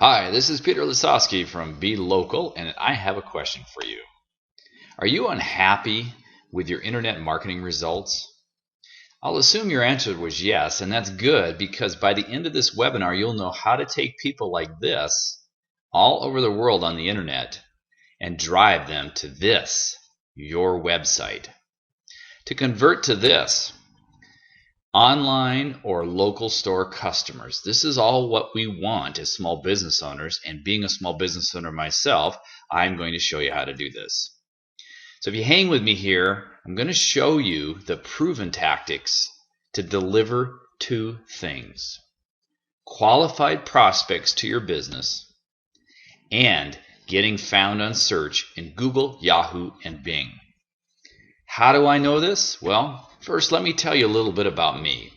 Hi, this is Peter Lisowski from Be Local, and I have a question for you. Are you unhappy with your internet marketing results? I'll assume your answer was yes, and that's good because by the end of this webinar, you'll know how to take people like this all over the world on the internet and drive them to this, your website. To convert to this, online or local store customers. This is all what we want as small business owners, and being a small business owner myself, I'm going to show you how to do this. So if you hang with me here, I'm going to show you the proven tactics to deliver two things: qualified prospects to your business and getting found on search in Google, Yahoo, and Bing. How do I know this? Well, first, let me tell you a little bit about me.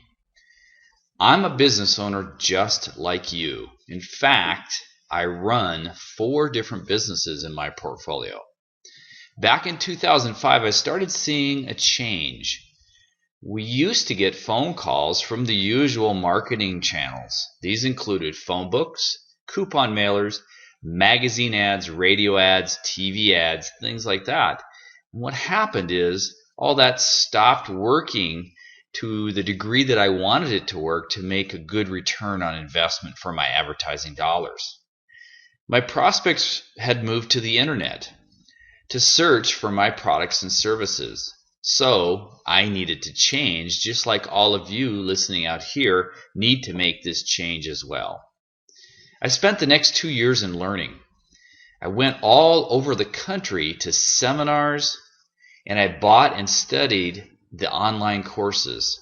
I'm a business owner just like you. In fact, I run 4 different businesses in my portfolio. Back in 2005, I started seeing a change. We used to get phone calls from the usual marketing channels. These included phone books, coupon mailers, magazine ads, radio ads, TV ads, things like that. And what happened is all that stopped working to the degree that I wanted it to work to make a good return on investment for my advertising dollars. My prospects had moved to the internet to search for my products and services. So I needed to change, just like all of you listening out here need to make this change as well. I spent the next 2 years in learning. I went all over the country to seminars, and I bought and studied the online courses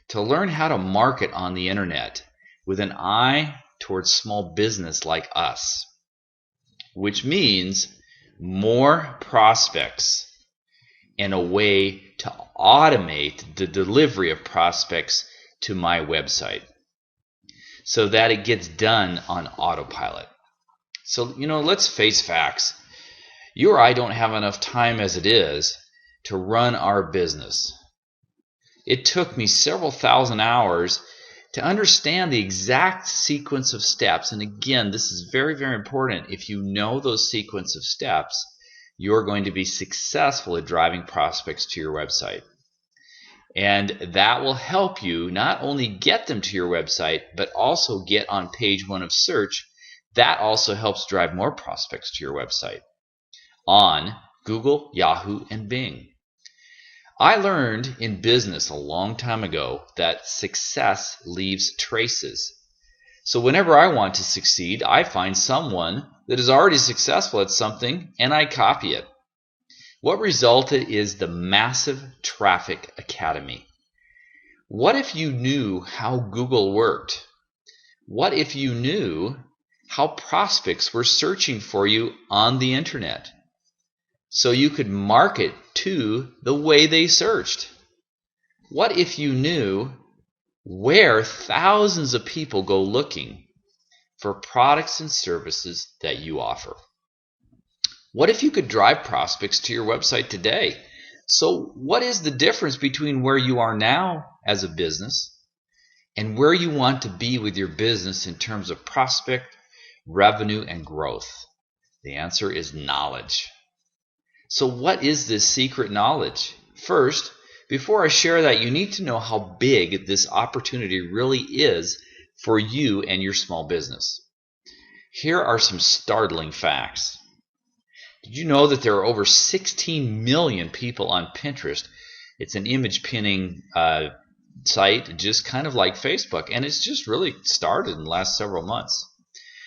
to learn how to market on the internet with an eye towards small business like us, which means more prospects and a way to automate the delivery of prospects to my website so that it gets done on autopilot. So, let's face facts. You or I don't have enough time as it is to run our business. It took me several thousand hours to understand the exact sequence of steps. And again, this is very, very important. If you know those sequence of steps, you're going to be successful at driving prospects to your website. And that will help you not only get them to your website, but also get on page 1 of search. That also helps drive more prospects to your website on Google, Yahoo, and Bing. I learned in business a long time ago that success leaves traces. So whenever I want to succeed, I find someone that is already successful at something and I copy it. What resulted is the Massive Traffic Academy. What if you knew how Google worked? What if you knew how prospects were searching for you on the internet, so you could market to the way they searched? What if you knew where thousands of people go looking for products and services that you offer? What if you could drive prospects to your website today? So what is the difference between where you are now as a business and where you want to be with your business in terms of prospect, revenue, and growth? The answer is knowledge. So what is this secret knowledge? First, before I share that, you need to know how big this opportunity really is for you and your small business. Here are some startling facts. Did you know that there are over 16 million people on Pinterest? It's an image pinning site, just kind of like Facebook, and it's just really started in the last several months.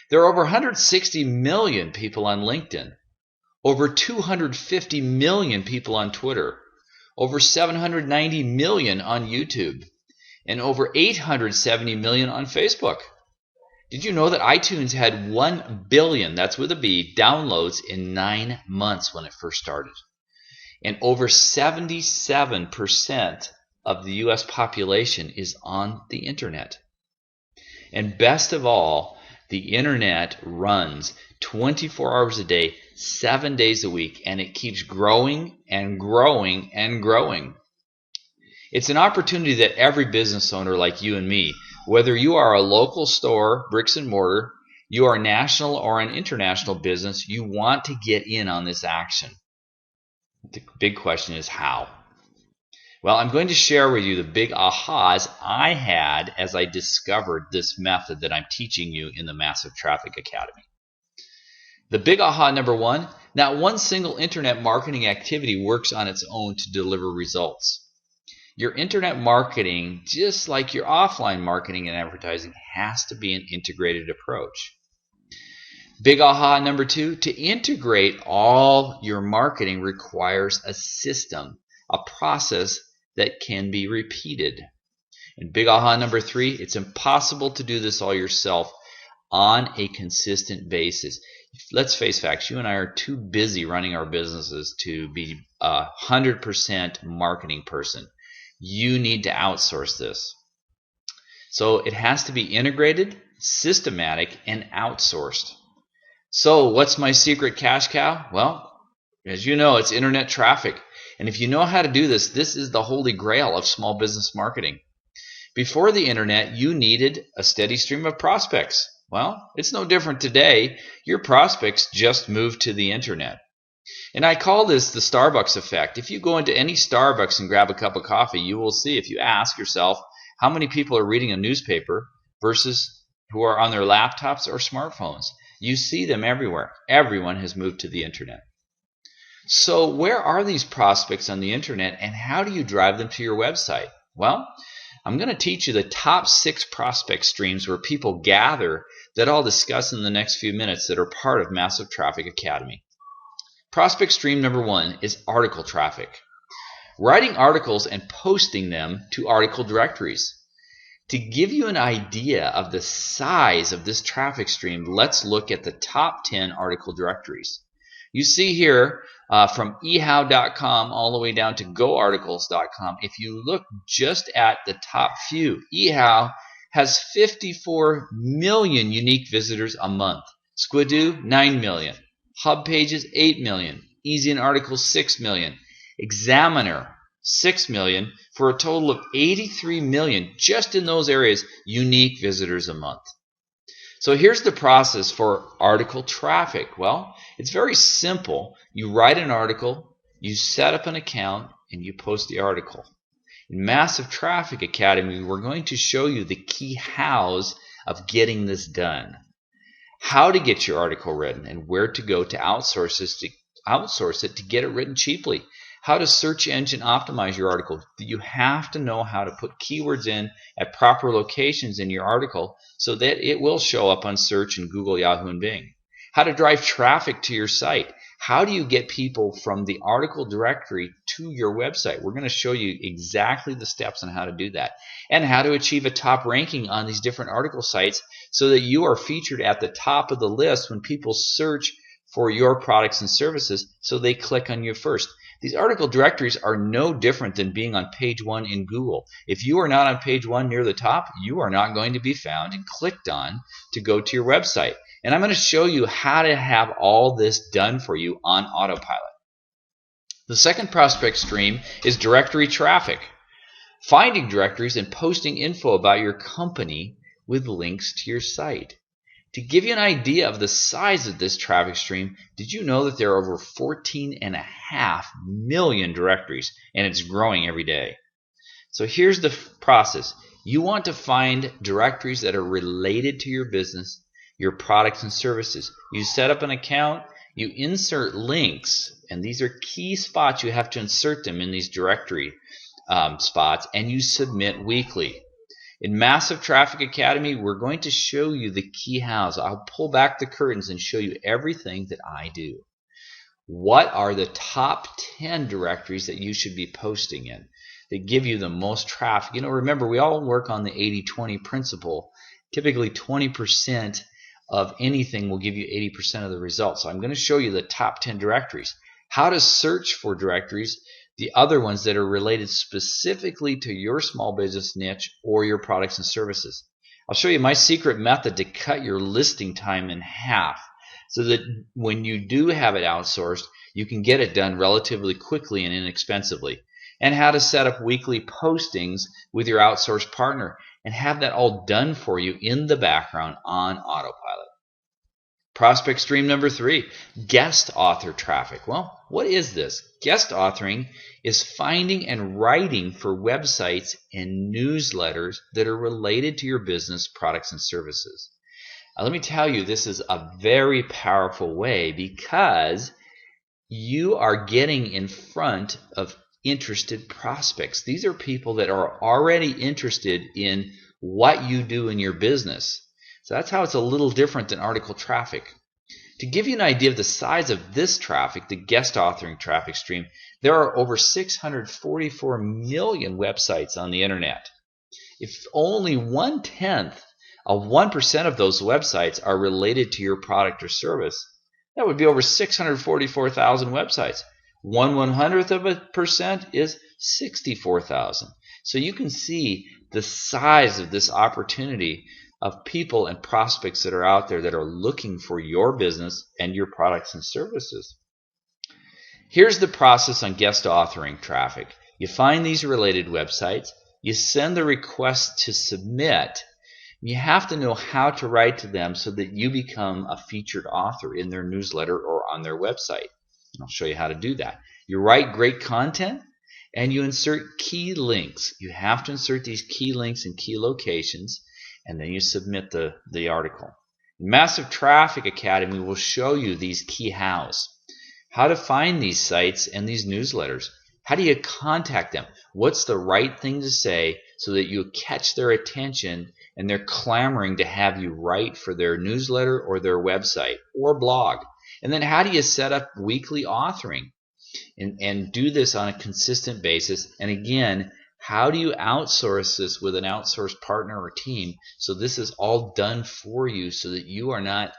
There are over 160 million people on LinkedIn, over 250 million people on Twitter, over 790 million on YouTube, and over 870 million on Facebook. Did you know that iTunes had 1 billion, that's with a B, downloads in 9 months when it first started? And over 77% of the US population is on the internet. And best of all, the internet runs 24 hours a day, 7 days a week, and it keeps growing and growing and growing. It's an opportunity that every business owner like you and me, whether you are a local store, bricks and mortar, You are a national or an international business. You want to get in on this action. The big question is how? Well, I'm going to share with you the big ahas I had as I discovered this method that I'm teaching you in the Massive Traffic Academy. The big aha number one, not one single internet marketing activity works on its own to deliver results. Your internet marketing, just like your offline marketing and advertising, has to be an integrated approach. Big aha number two, to integrate all your marketing requires a system, a process that can be repeated. And big aha number three, it's impossible to do this all yourself on a consistent basis. Let's face facts, you and I are too busy running our businesses to be a 100% marketing person. You need to outsource this. So it has to be integrated, systematic, and outsourced. So what's my secret cash cow? Well, as you know, it's internet traffic. And if you know how to do this, this is the holy grail of small business marketing. Before the internet, you needed a steady stream of prospects. Well, it's no different today. Your prospects just moved to the internet. And I call this the Starbucks effect. If you go into any Starbucks and grab a cup of coffee, you will see, if you ask yourself how many people are reading a newspaper versus who are on their laptops or smartphones, you see them everywhere. Everyone has moved to the internet. So where are these prospects on the internet, and how do you drive them to your website? Well, I'm going to teach you the top 6 prospect streams where people gather that I'll discuss in the next few minutes that are part of Massive Traffic Academy. Prospect stream number 1 is article traffic. Writing articles and posting them to article directories. To give you an idea of the size of this traffic stream, let's look at the top 10 article directories. You see here from ehow.com all the way down to goarticles.com. If you look just at the top few, eHow has 54 million unique visitors a month. Squidoo, 9 million. Hub Pages, 8 million. Easy and Articles, 6 million. Examiner, 6 million, for a total of 83 million just in those areas unique visitors a month. So here's the process for article traffic. Well, it's very simple. You write an article, you set up an account, and you post the article. In Massive Traffic Academy, we're going to show you the key hows of getting this done. How to get your article written and where to go to outsource it to get it written cheaply. How to search engine optimize your article. You have to know how to put keywords in at proper locations in your article so that it will show up on search in Google, Yahoo, and Bing. How to drive traffic to your site. How do you get people from the article directory to your website? We're going to show you exactly the steps on how to do that. And how to achieve a top ranking on these different article sites so that you are featured at the top of the list when people search for your products and services, so they click on you first. These article directories are no different than being on page 1 in Google. If you are not on page 1 near the top, you are not going to be found and clicked on to go to your website. And I'm going to show you how to have all this done for you on autopilot. The second prospect stream is directory traffic. Finding directories and posting info about your company with links to your site. To give you an idea of the size of this traffic stream, did you know that there are over 14.5 million directories, and it's growing every day? So here's the process. You want to find directories that are related to your business, your products and services. You set up an account, you insert links, and these are key spots. You have to insert them in these directory spots, and you submit weekly. In Massive Traffic Academy, we're going to show you the key hows. I'll pull back the curtains and show you everything that I do. What are the top 10 directories that you should be posting in that give you the most traffic? You know, remember, we all work on the 80-20 principle. Typically, 20% of anything will give you 80% of the results. So I'm going to show you the top 10 directories. How to search for directories, the other ones that are related specifically to your small business niche or your products and services. I'll show you my secret method to cut your listing time in half so that when you do have it outsourced, you can get it done relatively quickly and inexpensively. And how to set up weekly postings with your outsourced partner and have that all done for you in the background on autopilot. Prospect stream number 3, guest author traffic. Well, what is this? Guest authoring is finding and writing for websites and newsletters that are related to your business, products, and services. Let me tell you, this is a very powerful way because you are getting in front of interested prospects. These are people that are already interested in what you do in your business. So that's how it's a little different than article traffic. To give you an idea of the size of this traffic, the guest authoring traffic stream, there are over 644 million websites on the internet. If only 1/10 of 1% of those websites are related to your product or service, that would be over 644,000 websites. 1/100th of a percent is 64,000. So you can see the size of this opportunity of people and prospects that are out there that are looking for your business and your products and services. Here's the process on guest authoring traffic. You find these related websites, you send the request to submit. You have to know how to write to them so that you become a featured author in their newsletter or on their website. And I'll show you how to do that. You write great content and you insert key links. You have to insert these key links in key locations, and then you submit the article. Massive Traffic Academy will show you these key hows. How to find these sites and these newsletters. How do you contact them? What's the right thing to say so that you catch their attention and they're clamoring to have you write for their newsletter or their website or blog? And then how do you set up weekly authoring and do this on a consistent basis? And again, how do you outsource this with an outsourced partner or team so this is all done for you so that you are not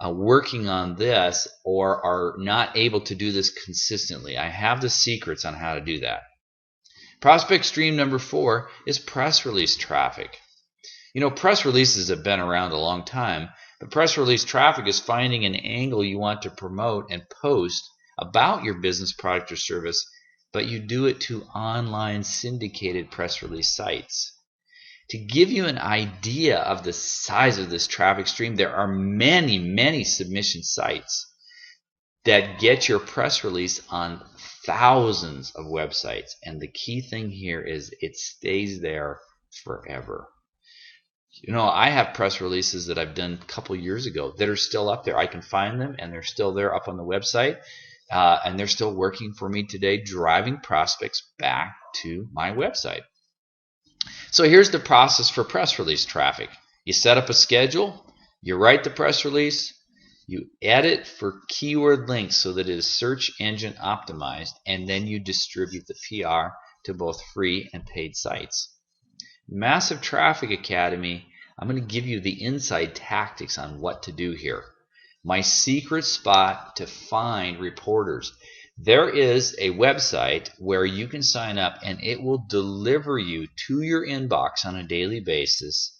working on this or are not able to do this consistently? I have the secrets on how to do that. Prospect stream number 4 is press release traffic. You know, press releases have been around a long time, but press release traffic is finding an angle you want to promote and post about your business, product, or service, but you do it to online syndicated press release sites. To give you an idea of the size of this traffic stream, there are many, many submission sites that get your press release on thousands of websites. And the key thing here is it stays there forever. You know, I have press releases that I've done a couple years ago that are still up there. I can find them and they're still there up on the website. And they're still working for me today, driving prospects back to my website. So here's the process for press release traffic. You set up a schedule, you write the press release, you edit for keyword links so that it is search engine optimized, and then you distribute the PR to both free and paid sites. Massive Traffic Academy, I'm going to give you the inside tactics on what to do here. My secret spot to find reporters. There is a website where you can sign up and it will deliver you to your inbox on a daily basis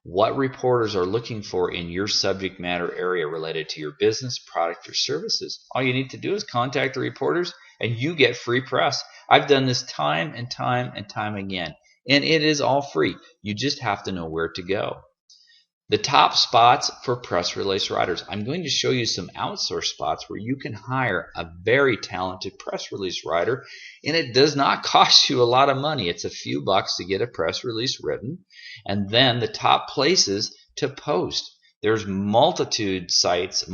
what reporters are looking for in your subject matter area related to your business, product, or services. All you need to do is contact the reporters and you get free press. I've done this time and time and time again, and it is all free. You just have to know where to go. The top spots for press release writers. I'm going to show you some outsourced spots where you can hire a very talented press release writer, and it does not cost you a lot of money. It's a few bucks to get a press release written, and then the top places to post. There's multitude of sites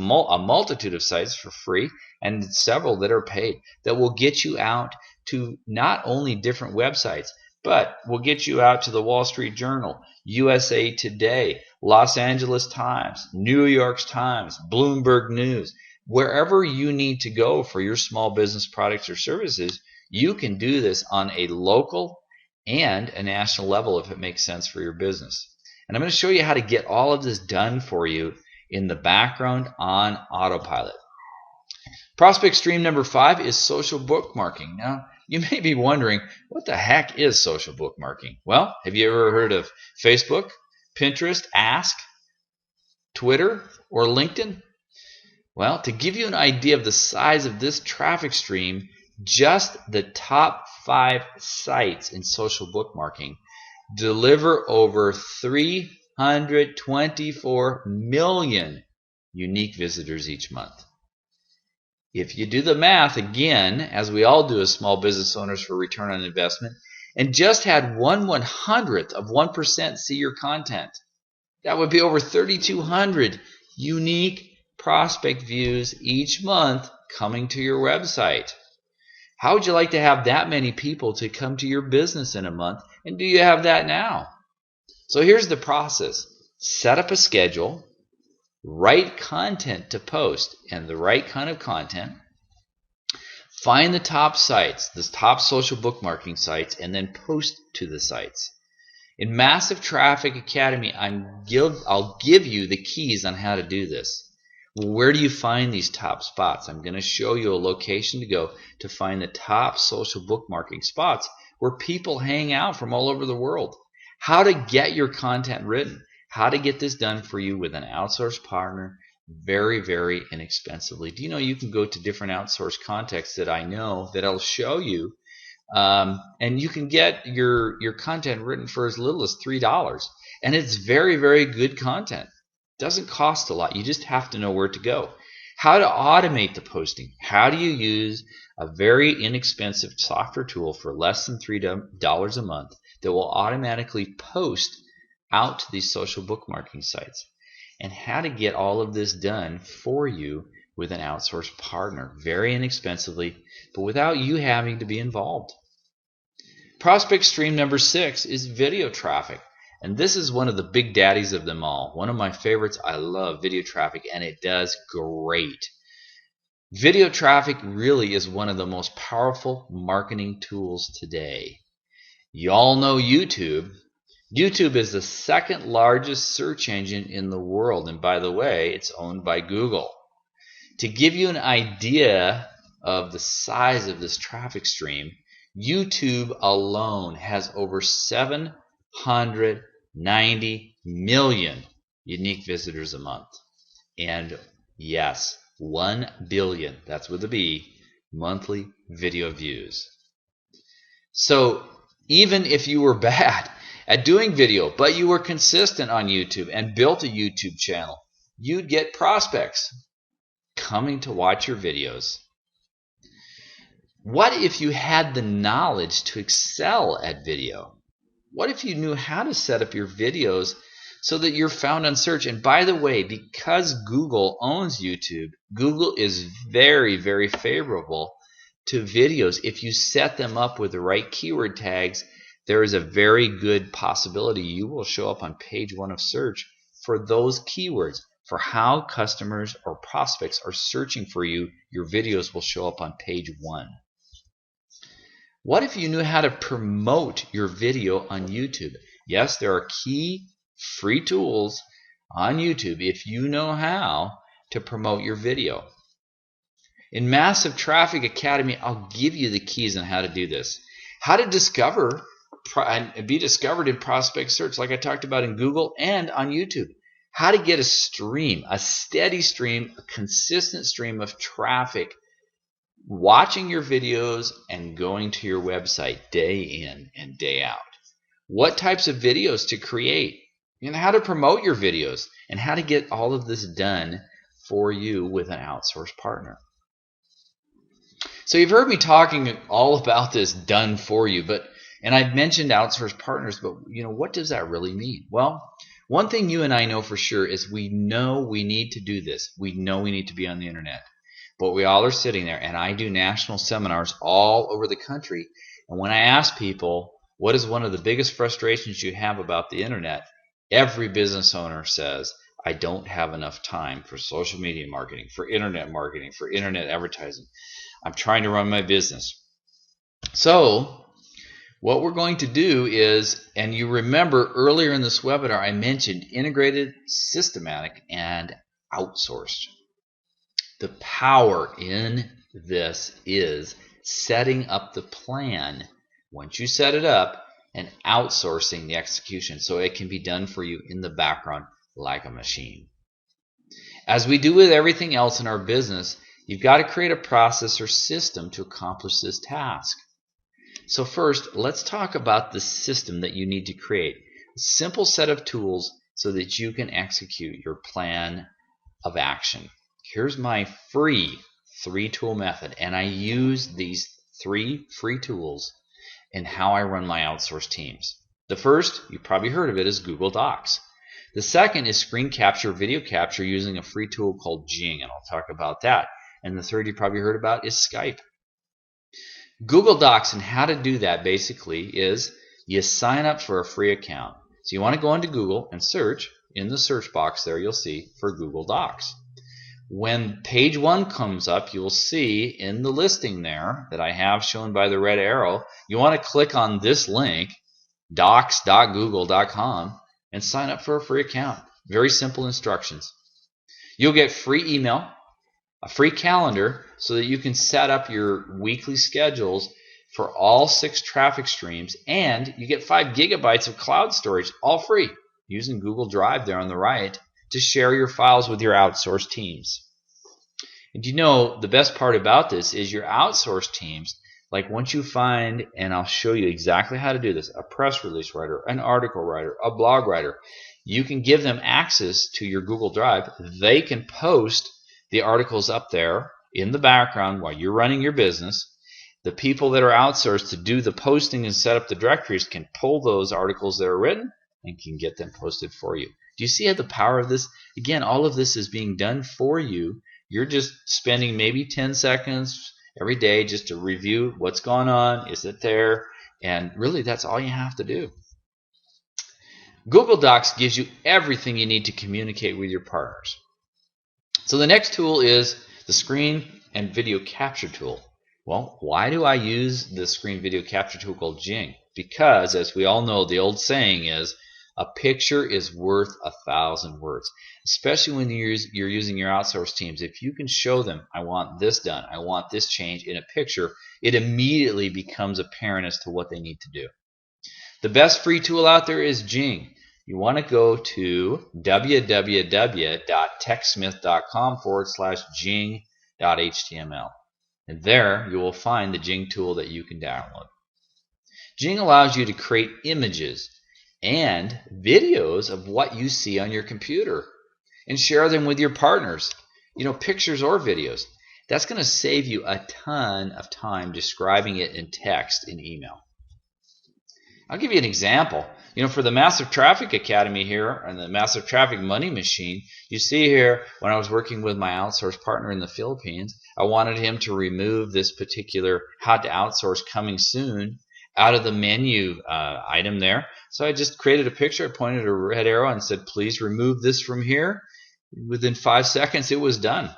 for free and several that are paid that will get you out to not only different websites, but will get you out to the Wall Street Journal, USA Today, Los Angeles Times, New York Times, Bloomberg News. Wherever you need to go for your small business products or services, you can do this on a local and a national level if it makes sense for your business. And I'm going to show you how to get all of this done for you in the background on autopilot. Prospect stream number 5 is social bookmarking. Now, you may be wondering, what the heck is social bookmarking? Well, have you ever heard of Facebook, Pinterest, Ask, Twitter, or LinkedIn? Well, to give you an idea of the size of this traffic stream, just the top 5 sites in social bookmarking deliver over 324 million unique visitors each month. If you do the math again, as we all do as small business owners for return on investment, and just had 1/100th of 1% see your content, that would be over 3,200 unique prospect views each month coming to your website. How would you like to have that many people to come to your business in a month? And do you have that now? So here's the process. Set up a schedule, write content to post, and the right kind of content. Find the top sites, the top social bookmarking sites, and then post to the sites. In Massive Traffic Academy, I'll give you the keys on how to do this. Well, where do you find these top spots? I'm going to show you a location to go to find the top social bookmarking spots where people hang out from all over the world. How to get your content written. How to get this done for you with an outsourced partner very, very inexpensively. Do you know you can go to different outsourced contexts that I know that I'll show you, and you can get your content written for as little as $3. And it's very, very good content. Doesn't cost a lot. You just have to know where to go. How to automate the posting. How do you use a very inexpensive software tool for less than $3 a month that will automatically post out to these social bookmarking sites? And how to get all of this done for you with an outsourced partner very inexpensively, but without you having to be involved. Prospect stream number 6 is video traffic. And this is one of the big daddies of them all. One of my favorites. I love video traffic, and it does great. Video traffic really is one of the most powerful marketing tools today. You all know YouTube. YouTube is the second largest search engine in the world, and by the way, it's owned by Google. To give you an idea of the size of this traffic stream, YouTube alone has over 790 million unique visitors a month. And yes, 1 billion, that's with a B, monthly video views. So even if you were bad at doing video, but you were consistent on YouTube and built a YouTube channel, you'd get prospects coming to watch your videos. What if you had the knowledge to excel at video? What if you knew how to set up your videos so that you're found on search? And by the way, because Google owns YouTube, Google is very, very favorable to videos. If you set them up with the right keyword tags, there is a very good possibility you will show up on page 1 of search for those keywords, for how customers or prospects are searching for you. Your videos will show up on page 1. What if you knew how to promote your video on YouTube? Yes, there are key free tools on YouTube if you know how to promote your video. In Massive Traffic Academy, I'll give you the keys on how to do this. How to discover and be discovered in prospect search, like I talked about in Google and on YouTube. How to get a stream, a steady stream, a consistent stream of traffic watching your videos and going to your website day in and day out. What types of videos to create, and how to promote your videos, and how to get all of this done for you with an outsourced partner. So you've heard me talking all about this done for you, and I've mentioned outsourced partners, but what does that really mean? Well, one thing you and I know for sure is we know we need to do this. We know we need to be on the internet. But we all are sitting there, and I do national seminars all over the country. And when I ask people, what is one of the biggest frustrations you have about the internet? Every business owner says, I don't have enough time for social media marketing, for internet advertising. I'm trying to run my business. So what we're going to do is, and you remember earlier in this webinar, I mentioned integrated, systematic, and outsourced. The power in this is setting up the plan. Once you set it up, and outsourcing the execution so it can be done for you in the background like a machine. As we do with everything else in our business, you've got to create a process or system to accomplish this task. So first, let's talk about the system that you need to create. A simple set of tools so that you can execute your plan of action. Here's my free 3-tool method, and I use these 3 free tools in how I run my outsourced teams. The first, you probably heard of it, is Google Docs. The second is screen capture, video capture using a free tool called Jing, and I'll talk about that. And the third you probably heard about is Skype. Google Docs, and how to do that basically is you sign up for a free account. So you want to go into Google and search. In the search box there you'll see for Google Docs. When page 1 comes up, you'll see in the listing there that I have shown by the red arrow, you want to click on this link, docs.google.com, and sign up for a free account. Very simple instructions. You'll get free email, a free calendar, so that you can set up your weekly schedules for all 6 traffic streams, and you get 5 gigabytes of cloud storage, all free, using Google Drive there on the right to share your files with your outsourced teams. And you know, the best part about this is your outsourced teams, like once you find, and I'll show you exactly how to do this, a press release writer, an article writer, a blog writer, you can give them access to your Google Drive. They can post the articles up there in the background while you're running your business. The people that are outsourced to do the posting and set up the directories can pull those articles that are written and can get them posted for you. Do you see the power of this? Again, all of this is being done for you. You're just spending maybe 10 seconds every day just to review what's going on, is it there, and really that's all you have to do. Google Docs gives you everything you need to communicate with your partners. So the next tool is the screen and video capture tool. Well, why do I use the screen video capture tool called Jing? Because, as we all know, the old saying is, a picture is worth 1,000 words, especially when you're using your outsourced teams. If you can show them, I want this done, I want this change in a picture, it immediately becomes apparent as to what they need to do. The best free tool out there is Jing. You want to go to www.techsmith.com/jing.html. And there you will find the Jing tool that you can download. Jing allows you to create images and videos of what you see on your computer and share them with your partners, pictures or videos. That's going to save you a ton of time describing it in text in email. I'll give you an example. For the Massive Traffic Academy here and the Massive Traffic Money Machine, you see here when I was working with my outsourced partner in the Philippines, I wanted him to remove this particular how to outsource coming soon out of the menu item there. So I just created a picture, I pointed a red arrow and said, please remove this from here. Within 5 seconds, it was done.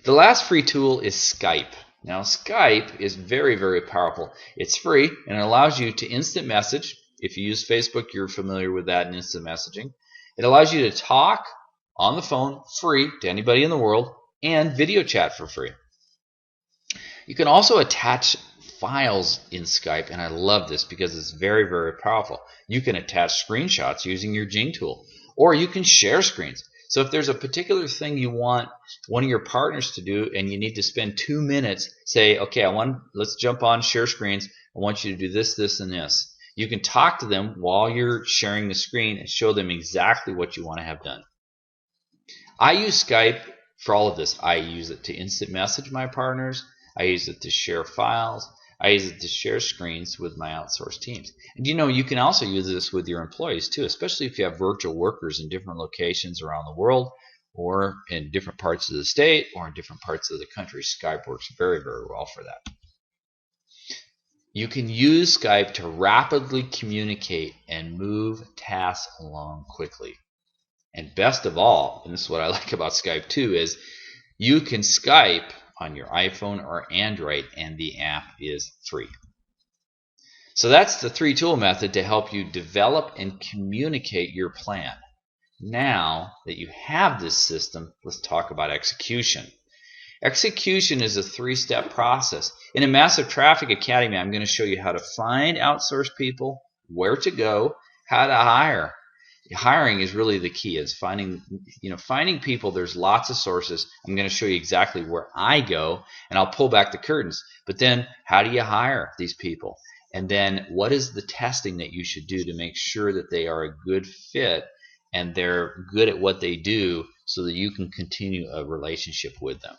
The last free tool is Skype. Now, Skype is very, very powerful. It's free, and it allows you to instant message. If you use Facebook, you're familiar with that in instant messaging. It allows you to talk on the phone free to anybody in the world and video chat for free. You can also attach files in Skype, and I love this because it's very, very powerful. You can attach screenshots using your Jing tool, or you can share screens. So if there's a particular thing you want one of your partners to do and you need to spend 2 minutes, say, okay, let's jump on share screens. I want you to do this, this, and this. You can talk to them while you're sharing the screen and show them exactly what you want to have done. I use Skype for all of this. I use it to instant message my partners. I use it to share files. I use it to share screens with my outsourced teams. And you can also use this with your employees too, especially if you have virtual workers in different locations around the world or in different parts of the state or in different parts of the country. Skype works very, very well for that. You can use Skype to rapidly communicate and move tasks along quickly. And best of all, and this is what I like about Skype too, is you can Skype on your iPhone or Android, and the app is free. So that's the 3-tool method to help you develop and communicate your plan. Now that you have this system, let's talk about execution. Execution is a 3-step process. In a Massive Traffic Academy, I'm going to show you how to find outsourced people, where to go, how to hire. Hiring is really the key. Is finding people. There's lots of sources. I'm going to show you exactly where I go, and I'll pull back the curtains. But then, how do you hire these people? And then, what is the testing that you should do to make sure that they are a good fit and they're good at what they do so that you can continue a relationship with them.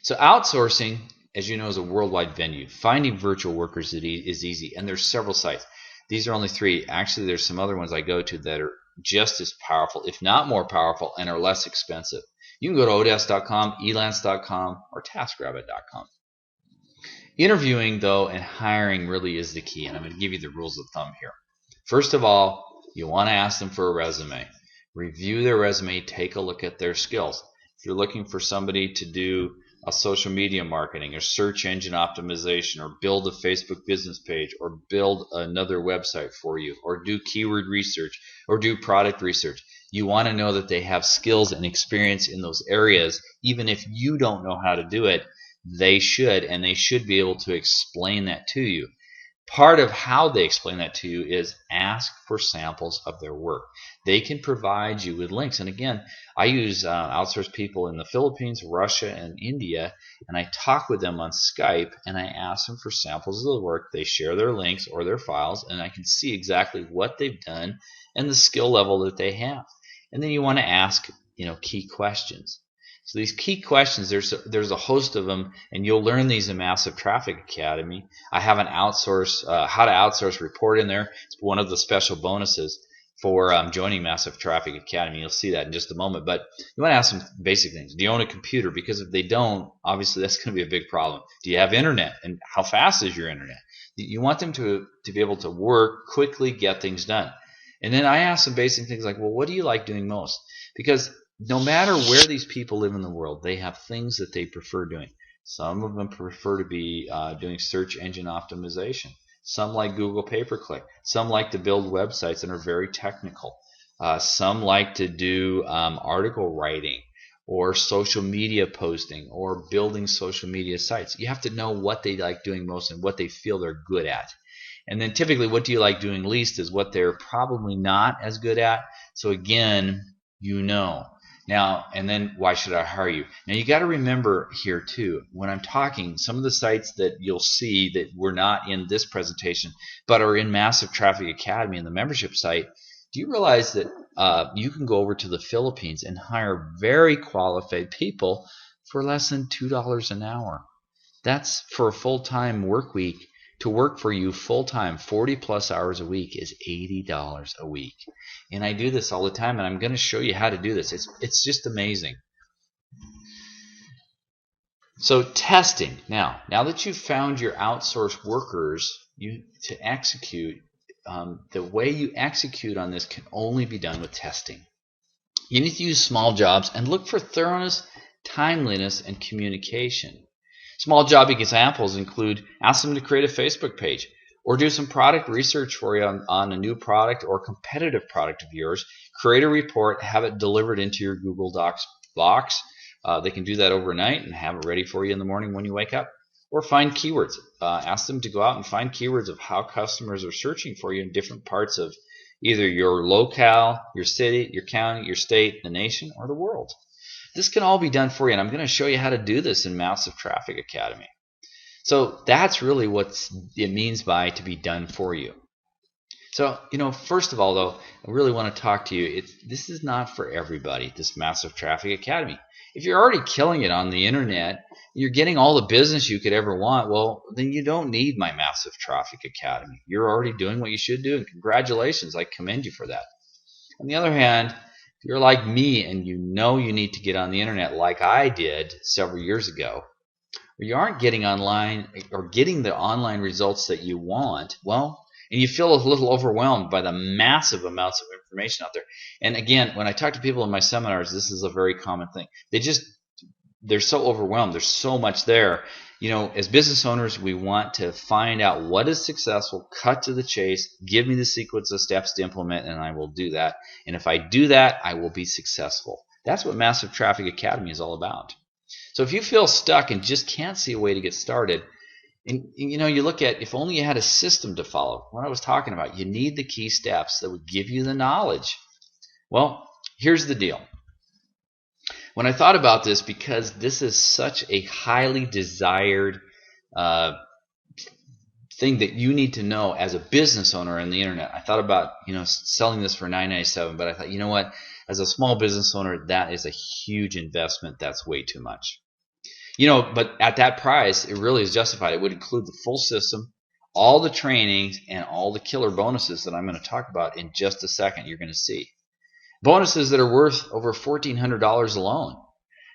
So outsourcing, as you know, is a worldwide venue. Finding virtual workers is easy, and there's several sites. These are only 3. Actually, there's some other ones I go to that are just as powerful, if not more powerful, and are less expensive. You can go to odesk.com, elance.com, or taskrabbit.com. Interviewing, though, and hiring really is the key, and I'm going to give you the rules of thumb here. First of all, you want to ask them for a resume. Review their resume, take a look at their skills. If you're looking for somebody to do a social media marketing or search engine optimization or build a Facebook business page or build another website for you or do keyword research or do product research, you want to know that they have skills and experience in those areas. Even if you don't know how to do it, they should, and they should be able to explain that to you. Part of how they explain that to you is ask for samples of their work. They can provide you with links. And again, I use outsourced people in the Philippines, Russia, and India, and I talk with them on Skype, and I ask them for samples of the work. They share their links or their files, and I can see exactly what they've done and the skill level that they have. And then you want to ask, key questions. So these key questions, there's a host of them, and you'll learn these in Massive Traffic Academy. I have an how to outsource report in there. It's one of the special bonuses for joining Massive Traffic Academy. You'll see that in just a moment. But you want to ask some basic things. Do you own a computer? Because if they don't, obviously that's going to be a big problem. Do you have internet? And how fast is your internet? You want them to be able to work, quickly get things done. And then I ask some basic things like, well, what do you like doing most? Because no matter where these people live in the world, they have things that they prefer doing. Some of them prefer to be doing search engine optimization. Some like Google pay-per-click. Some like to build websites and are very technical. Some like to do article writing or social media posting or building social media sites. You have to know what they like doing most and what they feel they're good at. And then typically what do you like doing least is what they're probably not as good at. So again, Now, and then why should I hire you? Now, you got to remember here, too, when I'm talking, some of the sites that you'll see that were not in this presentation but are in Massive Traffic Academy in the membership site, do you realize that you can go over to the Philippines and hire very qualified people for less than $2 an hour? That's for a full-time work week. To work for you full-time, 40-plus hours a week, is $80 a week. And I do this all the time, and I'm going to show you how to do this. It's just amazing. So testing. Now that you've found your outsourced workers to execute, the way you execute on this can only be done with testing. You need to use small jobs and look for thoroughness, timeliness, and communication. Small job examples include ask them to create a Facebook page or do some product research for you on a new product or competitive product of yours. Create a report, have it delivered into your Google Docs box. They can do that overnight and have it ready for you in the morning when you wake up. Or find keywords. Ask them to go out and find keywords of how customers are searching for you in different parts of either your locale, your city, your county, your state, the nation, or the world. This can all be done for you, and I'm going to show you how to do this in Massive Traffic Academy. So that's really what it means by to be done for you. So, first of all, though, I really want to talk to you. This is not for everybody, this Massive Traffic Academy. If you're already killing it on the internet, you're getting all the business you could ever want, well, then you don't need my Massive Traffic Academy. You're already doing what you should do, and congratulations, I commend you for that. On the other hand, you're like me and you need to get on the internet like I did several years ago, or you aren't getting online or getting the online results that you want, well, and you feel a little overwhelmed by the massive amounts of information out there. And again, when I talk to people in my seminars, this is a very common thing. They're so overwhelmed. There's so much there. As business owners, we want to find out what is successful, cut to the chase, give me the sequence of steps to implement, and I will do that. And if I do that, I will be successful. That's what Massive Traffic Academy is all about. So if you feel stuck and just can't see a way to get started, and you look at if only you had a system to follow, what I was talking about, you need the key steps that would give you the knowledge. Well, here's the deal. When I thought about this, because this is such a highly desired thing that you need to know as a business owner on the internet, I thought about selling this for $9.97, but I thought, you know what? As a small business owner, that is a huge investment. That's way too much. You know, but at that price, it really is justified. It would include the full system, all the trainings, and all the killer bonuses that I'm going to talk about in just a second. You're going to see bonuses that are worth over $1,400 alone.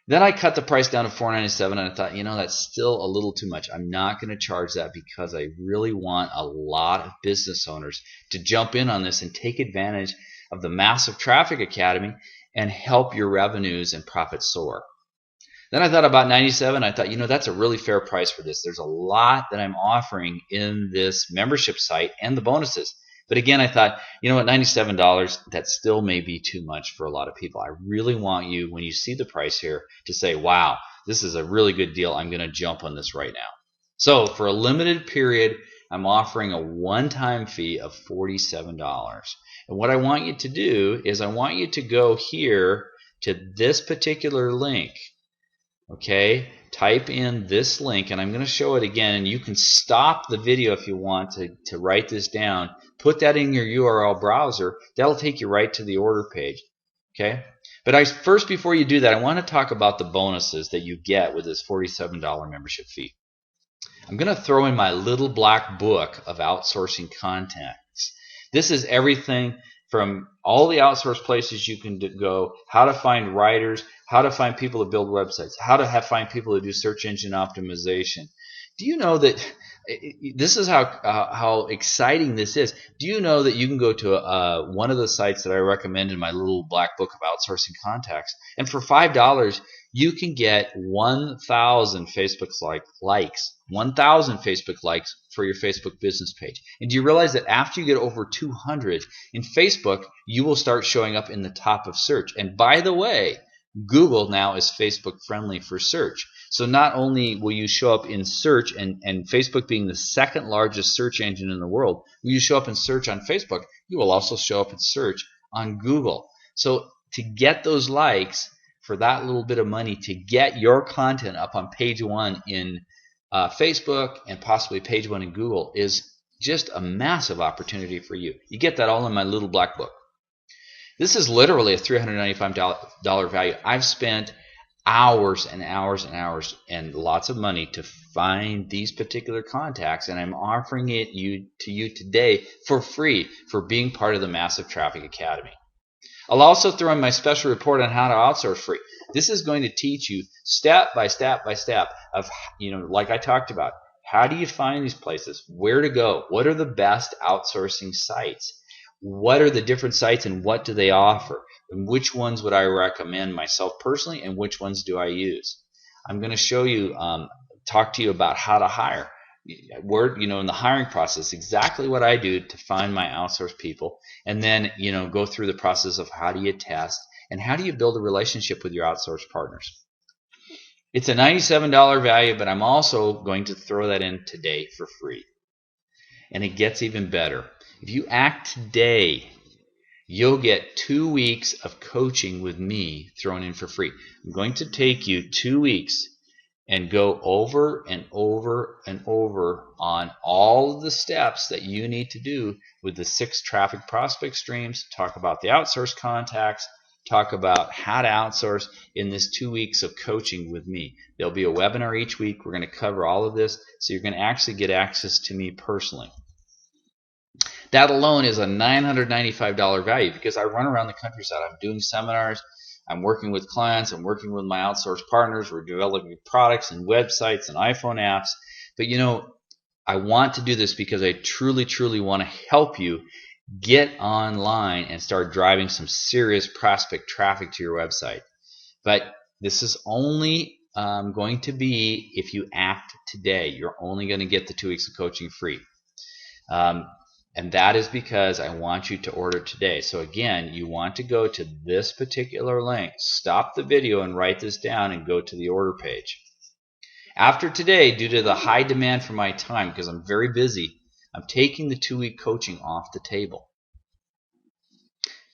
Then I cut the price down to $497, and I thought, you know, that's still a little too much. I'm not going to charge that because I really want a lot of business owners to jump in on this and take advantage of the Massive Traffic Academy and help your revenues and profits soar. Then I thought about $97. I thought, you know, that's a really fair price for this. There's a lot that I'm offering in this membership site and the bonuses. But again, I thought, you know what, $97, that still may be too much for a lot of people. I really want you, when you see the price here, to say, wow, this is a really good deal. I'm going to jump on this right now. So for a limited period, I'm offering a one-time fee of $47. And what I want you to do is I want you to go here to this particular link. Okay, type in this link, and I'm going to show it again, and you can stop the video if you want to write this down. Put that in your URL browser. That'll take you right to the order page. Okay, but first, before you do that, I want to talk about the bonuses that you get with this $47 membership fee. I'm going to throw in my little black book of outsourcing contacts. This is everything from all the outsourced places you can go, how to find writers, how to find people to build websites, how to find people to do search engine optimization. Do you know that this is how exciting this is? Do you know that you can go to one of the sites that I recommend in my little black book of outsourcing contacts, and for $5 you can get 1,000 Facebook likes, 1,000 Facebook likes for your Facebook business page. And do you realize that after you get over 200 in Facebook, you will start showing up in the top of search? And by the way, Google now is Facebook friendly for search. So not only will you show up in search, and Facebook being the second largest search engine in the world, when you show up in search on Facebook, you will also show up in search on Google. So to get those likes, for that little bit of money, to get your content up on page one in Facebook and possibly page one in Google, is just a massive opportunity for you. You get that all in my little black book. This is literally a $395 value. I've spent hours and hours and hours and lots of money to find these particular contacts, and I'm offering it to you today for free for being part of the Massive Traffic Academy. I'll also throw in my special report on how to outsource free. This is going to teach you step by step by step of, you know, like I talked about, how do you find these places, where to go, what are the best outsourcing sites, what are the different sites and what do they offer, and which ones would I recommend myself personally and which ones do I use. I'm going to show you, talk to you about how to hire. Word, you know, in the hiring process, exactly what I do to find my outsourced people, and then, you know, go through the process of how do you test and how do you build a relationship with your outsourced partners. It's a $97 value, but I'm also going to throw that in today for free. And it gets even better. If you act today, you'll get 2 weeks of coaching with me thrown in for free. I'm going to take you 2 weeks and go over and over and over on all of the steps that you need to do with the 6 traffic prospect streams, talk about the outsourced contacts, talk about how to outsource in this 2 weeks of coaching with me. There'll be a webinar each week. We're going to cover all of this, so you're going to actually get access to me personally. That alone is a $995 value because I run around the countryside. I'm doing seminars. I'm working with clients. I'm working with my outsourced partners. We're developing products and websites and iPhone apps. But, you know, I want to do this because I truly, truly want to help you get online and start driving some serious prospect traffic to your website. But this is only going to be if you act today. You're only going to get the 2 weeks of coaching free. And that is because I want you to order today. So again, you want to go to this particular link, stop the video and write this down and go to the order page. After today, due to the high demand for my time, because I'm very busy, I'm taking the 2-week coaching off the table.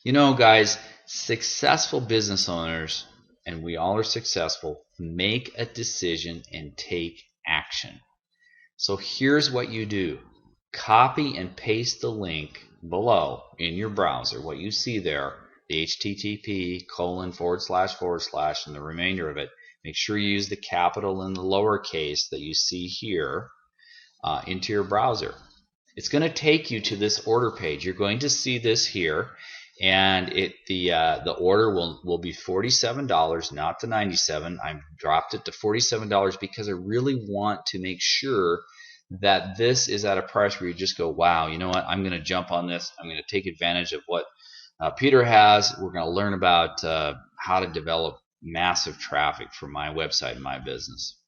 You know, guys, successful business owners, and we all are successful, make a decision and take action. So here's what you do. Copy and paste the link below in your browser, what you see there, the http:// and the remainder of it, make sure you use the capital and the lowercase that you see here into your browser. It's going to take you to this order page. You're going to see this here, and the order will be $47, not the $97. I dropped it to $47 because I really want to make sure that this is at a price where you just go, wow, you know what, I'm going to jump on this. I'm going to take advantage of what Peter has. We're going to learn about how to develop massive traffic for my website and my business.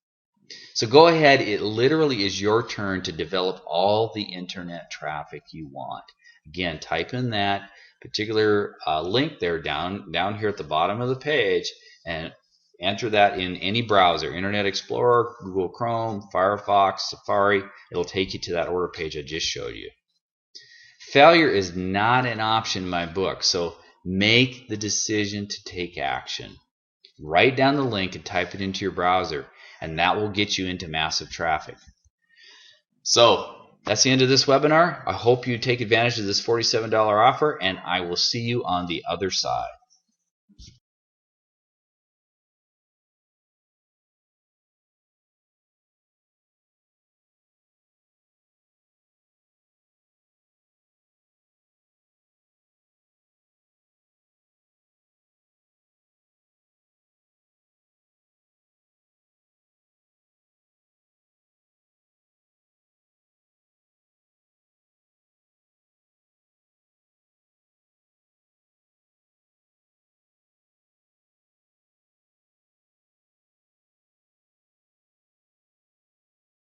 So go ahead. It literally is your turn to develop all the internet traffic you want. Again, type in that particular link there down here at the bottom of the page and enter that in any browser, Internet Explorer, Google Chrome, Firefox, Safari. It'll take you to that order page I just showed you. Failure is not an option in my book, so make the decision to take action. Write down the link and type it into your browser, and that will get you into massive traffic. So that's the end of this webinar. I hope you take advantage of this $47 offer, and I will see you on the other side.